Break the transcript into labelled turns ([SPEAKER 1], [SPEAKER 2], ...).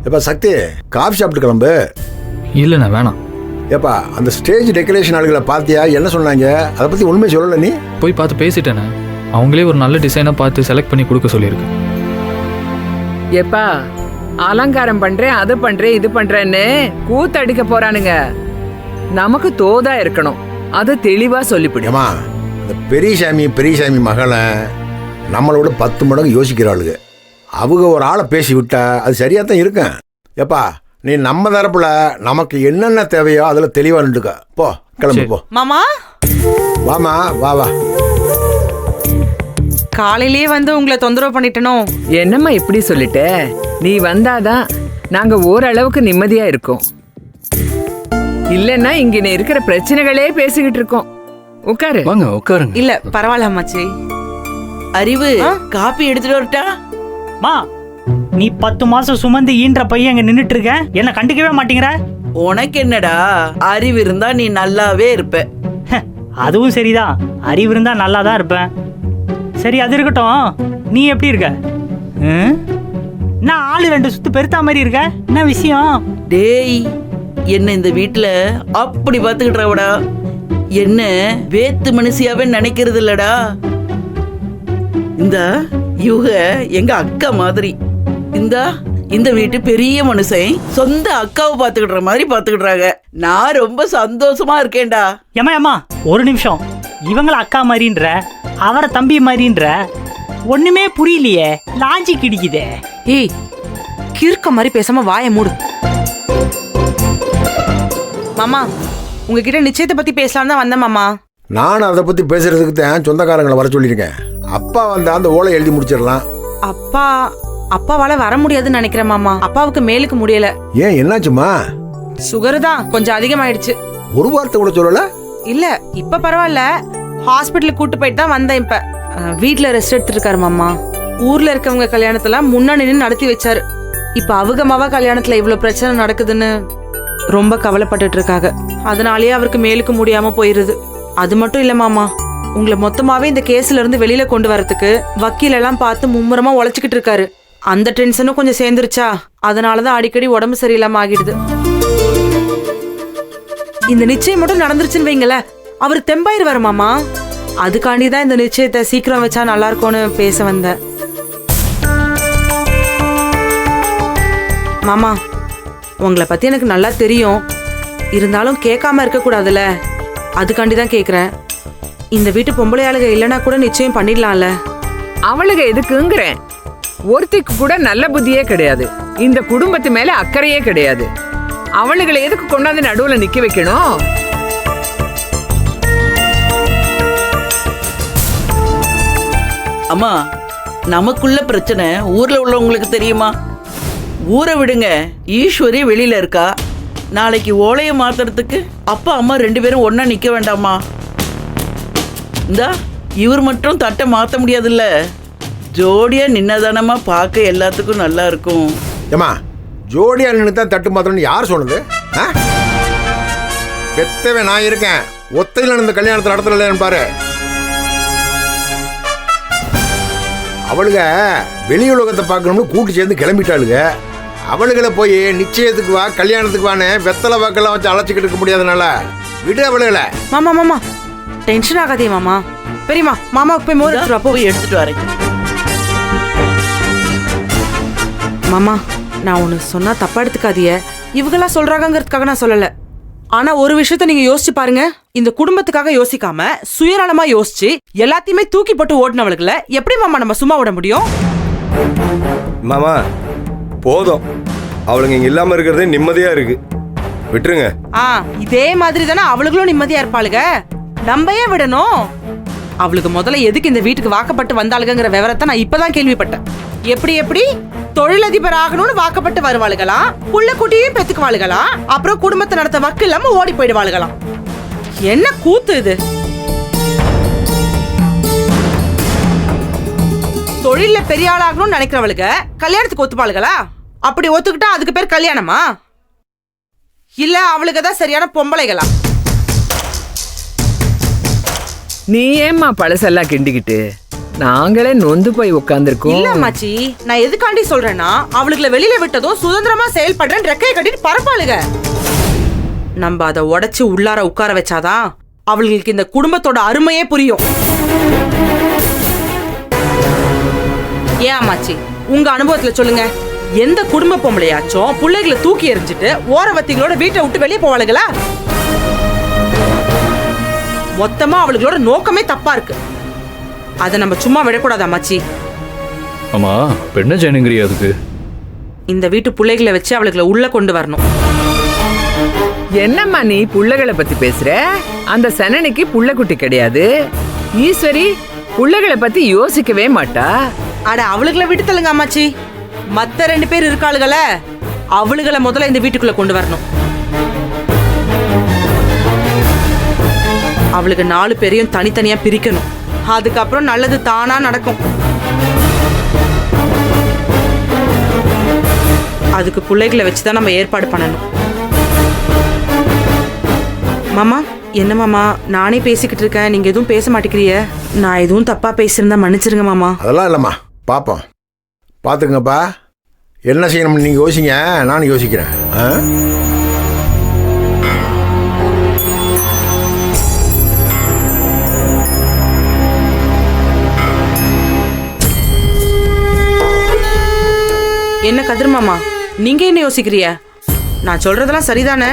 [SPEAKER 1] எப்பா சக்தி, காஃபி சாப்பிட்டு கிளம்பு.
[SPEAKER 2] இல்லைண்ணா வேணாம்.
[SPEAKER 1] ஏப்பா அந்த ஸ்டேஜ் டெக்கரேஷன் ஆளுகளை பார்த்தியா? என்ன சொன்னாங்க? அதை பற்றி ஒன்றுமே சொல்லலை நீ?
[SPEAKER 2] போய் பார்த்து பேசிட்டேண்ணே. அவங்களே ஒரு நல்ல டிசைனாக பார்த்து செலக்ட் பண்ணி கொடுக்க சொல்லியிருக்கு.
[SPEAKER 3] எப்பா அலங்காரம் பண்றேன், அது பண்றேன், இது பண்றேன்னு கூத்தடிக்க போறானுங்க. நமக்கு தோதா இருக்கணும், அது தெளிவா சொல்லிவிடுமா.
[SPEAKER 1] இந்த பெரியசாமி மகளை நம்மளோட 10 மடங்கு யோசிக்கிறாளுங்க. அவங்க ஒரு ஆளை பேசி விட்டா அது சரியாக தான் இருக்கேன். எப்பா நீ நம்ம தரப்புல நமக்கு என்னென்ன தேவையோ அதில் தெளிவாக நின்றுக்க. போ கிளம்பு போ.
[SPEAKER 4] மாமா
[SPEAKER 1] வாமா வா வா.
[SPEAKER 4] காலையிலேயே வந்து உங்களை தொந்தரவு பண்ணிட்டனோ?
[SPEAKER 3] என்னம்மா இப்படி சொல்லிட்ட? நீ வந்தாதான் நாங்க ஓரளவுக்கு நிம்மதியா இருக்கோம். இல்லன்னா இங்க இருக்கிற பிரச்சனைகளே பேசிக்கிட்டு இருக்கோம். உட்காரு.
[SPEAKER 2] வாங்க உட்காருங்க.
[SPEAKER 4] இல்ல பரவாயில்ல அம்மாச்சி.
[SPEAKER 5] அறிவு காப்பி எடுத்துட்டு வரட்டா?
[SPEAKER 6] மா, நீ 10 மாசம் சுமந்து ஈன்ற பையன் அங்க நின்னுட்டு இருக்க, என்ன கண்டுக்கவே மாட்டேங்கிற?
[SPEAKER 5] உனக்கு என்னடா, அறிவு இருந்தா நீ நல்லாவே இருப்ப.
[SPEAKER 6] அதுவும் சரிதான், அறிவு இருந்தா நல்லா தான் இருப்பேன். சரி அது இருக்கட்டும், நீ எப்படி இருக்க? நான் ஆளு 2 சுத்து பெருத்தா மாதிரி இருக்க, என்ன விஷயம்?
[SPEAKER 5] டேய், என்ன இந்த வீட்டுல அப்படி பாத்துக்கிட்டவடா, என்ன வேத்து மனுஷியாவே நினைக்கிறது இல்லடா. இந்த இவங்க எங்க அக்கா மாதிரி. இந்த வீட்டு பெரிய மனுஷன் சொந்த அக்காவை பாத்துக்கிற மாதிரி பாத்துக்கிட்டாங்க. நான் ரொம்ப சந்தோஷமா இருக்கேன்டா.
[SPEAKER 6] ஏமா ஒரு நிமிஷம், இவங்கள அக்கா மாதிரின்ற, அவரை தம்பி மாதிரின்ற, ஒண்ணுமே புரியலையே, லாஜிக் இடிக்குதே.
[SPEAKER 4] ஏய், கிறுக்க மாதிரி பேசாம வாயை மூடு. மாமா, உங்ககிட்ட நிச்சயத்தை பத்தி பேசலாம் தான் வந்தேன் மாமா.
[SPEAKER 1] நான் அதை பற்றி பேசுறதுக்கு தான் சொந்தக்காரங்களை வர சொல்லியிருக்கேன். அப்பா வந்தா அந்த ஓலை எழுதி முடிச்சிடலாம்.
[SPEAKER 4] அப்பாவால வர முடியாதுன்னு நினைக்கிறேன் மாமா. அப்பாவுக்கு மேலுக்கு முடியல.
[SPEAKER 1] ஏன் என்னாச்சுமா?
[SPEAKER 4] சுகர் தான் கொஞ்சம் அதிகமாயிடுச்சு.
[SPEAKER 1] ஒரு வார்த்தை கூட சொல்லல?
[SPEAKER 4] இல்ல இப்ப பரவாயில்ல, ஹாஸ்பிட்டலுக்கு கூட்டு போயிட்டு தான் வந்தேன். இப்ப வீட்டுல ரெஸ்ட் எடுத்துட்டு இருக்காரு மாமா. ஊர்ல இருக்கவங்க கல்யாணத்துல முன்னாடி நின்று நடத்தி வச்சாரு. இப்ப அவங்க மாவா கல்யாணத்துல இவ்வளவு பிரச்சனை நடக்குதுன்னு ரொம்ப கவலைப்பட்டுட்டு இருக்காங்க. அதனாலயே அவருக்கு மேலுக்கு முடியாம போயிருது. அது மட்டும் இல்ல மாமா, உங்களை மொத்தமாவே இந்த கேஸ்ல இருந்து வெளியில கொண்டு வரதுக்கு வக்கீல் எல்லாம் பார்த்து மும்முரமா உழைச்சிக்கிட்டு இருக்காரு. அந்த டென்ஷனும் கொஞ்சம் சேர்ந்துருச்சா, அதனாலதான் அடிக்கடி உடம்பு சரியில்லாம ஆகிடுது. இந்த நிச்சயம் மட்டும் நடந்துருச்சுன்னு வைங்கள, அவர் தெம்பாயிருவாரு மாமா. அதுக்காண்டிதான் இந்த நிச்சயத்தை சீக்கிரம் வச்சா நல்லா இருக்கும்னு பேச வந்த. மாமா, உங்களை பத்தி எனக்கு நல்லா தெரியும், இருந்தாலும் கேட்காம இருக்க கூடாதுல்ல, அதுக்காண்டிதான் கேக்குறேன். இந்த வீட்டு பொம்பளை ஆளுக இல்லைன்னா கூட நிச்சயம் பண்ணிடலாம்ல.
[SPEAKER 3] அவளுக எதுக்குங்கிறேன். ஒருத்திக்கு கூட நல்ல புத்தியே கிடையாது, இந்த குடும்பத்து மேல அக்கறையே கிடையாது. அவளுகளை எதுக்கு கொண்டாந்து நடுவுல நிக்க வைக்கணும்?
[SPEAKER 5] அம்மா, நமக்குள்ள பிரச்சனை ஊர்ல உள்ளவங்களுக்கு தெரியுமா? ஊரை விடுங்க, ஈஸ்வரி வெளியில இருக்கா. நாளைக்கு ஓலையை மாத்துறதுக்கு அப்பா அம்மா 2 பேரும் ஒன்னா நிக்க வேண்டாமா? இவர் மட்டும் தட்டை மாத்த முடியாதுல்ல. ஜோடியா நின்னதானமா பார்க்க எல்லாத்துக்கும் நல்லா இருக்கும்.
[SPEAKER 1] ஏமா, ஜோடியா நின்று தான் தட்டு மாத்தணும்னு யார் சொன்னது? பெத்தவே நான் இருக்கேன், ஒத்தையில் நடந்த கல்யாணத்தில் நடத்தல பாரு. அவளுக வெளி உலகத்தை பார்க்கணும்னு கூட்டு சேர்ந்து கிளம்பிட்டாளுங்க. அவளுகளை போய் நிச்சயத்துக்கு வா, கல்யாணத்துக்கு வான்னு வெத்தலை வாக்கெல்லாம் வச்சு அழைச்சிக்கிட்டு இருக்க முடியாதனால விடு அவளுகளை.
[SPEAKER 4] மாமா மாமா டென்ஷன் ஆகாதே மாமா. பெரியமா, மாமாவுக்கு போய் மோர் எடுத்துட்டு
[SPEAKER 5] போய் எடுத்துட்டு வரேன்.
[SPEAKER 4] மாமா, நான் ஒன்னு சொன்னா தப்பா எடுத்துக்காதீங்க. இவங்களா சொல்றாங்கிறதுக்காக நான் சொல்லல. ஆனா ஒரு விஷயத்த நீங்க யோசிச்சு பாருங்க. இந்த குடும்பத்துக்காக யோசிக்காம சுயநலமா யோசிச்சு எல்லாத்தையுமே தூக்கி போட்டு ஓட்டுனவளுக்குல எப்படி மாமா நம்ம சும்மா விட முடியும்?
[SPEAKER 7] மாமா போதும், அவளுங்க இங்க இல்லாம இருக்கிறதே நிம்மதியா இருக்கு, விட்டுருங்க.
[SPEAKER 4] இதே மாதிரி தானே அவளுங்களும் நிம்மதியா இருப்பாளுங்க. நம்ம ஏன் விடணும்? அவளுக்கு முதல்ல எதுக்கு இந்த வீட்டுக்கு வாக்கப்பட்டு வந்தாளுங்கிற விவரத்தை நான் இப்பதான் கேள்விப்பட்டேன். எப்படி தொழிலதிபர் ஆகணும்னு வாக்கப்பட்டு வருவாளுகளாம், புள்ள குட்டியும் பெத்துக்குவாளுகளாம், அப்புறம் குடும்பத்தை நடத்த வக்கு இல்லாம ஓடி போயிடுவாளுகளாம். என்ன கூத்து இது? தொழில பெரிய ஆளாகணும்னு நினைக்கிறவளுக்கு கல்யாணத்துக்கு ஒத்துப்பாளுகளா? அப்படி ஒத்துக்கிட்டா அதுக்கு பேர் கல்யாணமா? இல்ல அவளுக்கு தான் சரியான பொம்பளைகளா?
[SPEAKER 3] நீ ஏம்மா பழசெல்லாம் கிண்டிக்கிட்டு? நாங்களே நொந்து போய் உட்காந்துருக்கோம்.
[SPEAKER 4] இல்ல அம்மாச்சி, நான் எதுக்காண்டி சொல்றேன்னா அவளுக்குல வெளியில விட்டதும் சுதந்திரமா செயல்படுறேன் ரெக்கையை கட்டிட்டு பரப்பாளுங்க. நம்ம அதை உடைச்சு உள்ளார உட்கார வச்சாதான் அவளுக்கு இந்த குடும்பத்தோட அருமையே புரியும். ஏன் அம்மாச்சி, உங்க அனுபவத்துல சொல்லுங்க, எந்த குடும்ப பொம்பளையாச்சும் பிள்ளைகளை தூக்கி எறிஞ்சிட்டு ஓரவத்திகளோட வீட்டை விட்டு வெளியே போவாளுங்களா? மொத்தமா அவளுகளோட நோக்கமே தப்பா இருக்கு. அதை நம்ம சும்மா விடக்கூடாது அம்மாச்சி.
[SPEAKER 2] ஆமா பெண்ண ஜெயனுங்கிறியா அதுக்கு?
[SPEAKER 4] இந்த வீட்டு பிள்ளைகளை வச்சு அவளுகளை உள்ள கொண்டு வரணும்.
[SPEAKER 3] என்னம்மா நீ புள்ளைகளை பத்தி பேசுற? அந்த சனனிக்கு புள்ளக்குட்டி கிடையாது. ஈஸ்வரி புள்ளைகளை பத்தி யோசிக்கவே மாட்டா.
[SPEAKER 4] அட அவளுகளை விட்டு தள்ளுங்க அம்மாச்சி. மத்த 2 பேர் இருக்காளுகள, அவளுகளை முதல்ல இந்த வீட்டுக்குள்ள கொண்டு வரணும். அவளுக்கு 4 பேரையும் தனித்தனியா பிரிக்கணும். அதுக்கப்புறம் நல்லது தானா நடக்கும். அதுக்கு பிள்ளைகளை வச்சுதான் நம்ம ஏற்பாடு பண்ணணும். மாமா, என்ன மாமா, நானே பேசிக்கிட்டு இருக்கேன், நீங்க எதுவும் பேச மாட்டேங்கிறிய? நான் எதுவும் தப்பா பேசியிருந்தா மன்னிச்சிருங்க மாமா.
[SPEAKER 1] அதெல்லாம் இல்லைம்மா, பார்ப்போம். பார்த்துக்குங்கப்பா, என்ன செய்யணும்னு நீங்கள் யோசிங்க, நானும் யோசிக்கிறேன். ஆ?
[SPEAKER 4] என்ன கதிர் மாமா, நீங்க என்ன யோசிக்கிறிய? நான் சொல்றதெல்லாம் சரிதானே?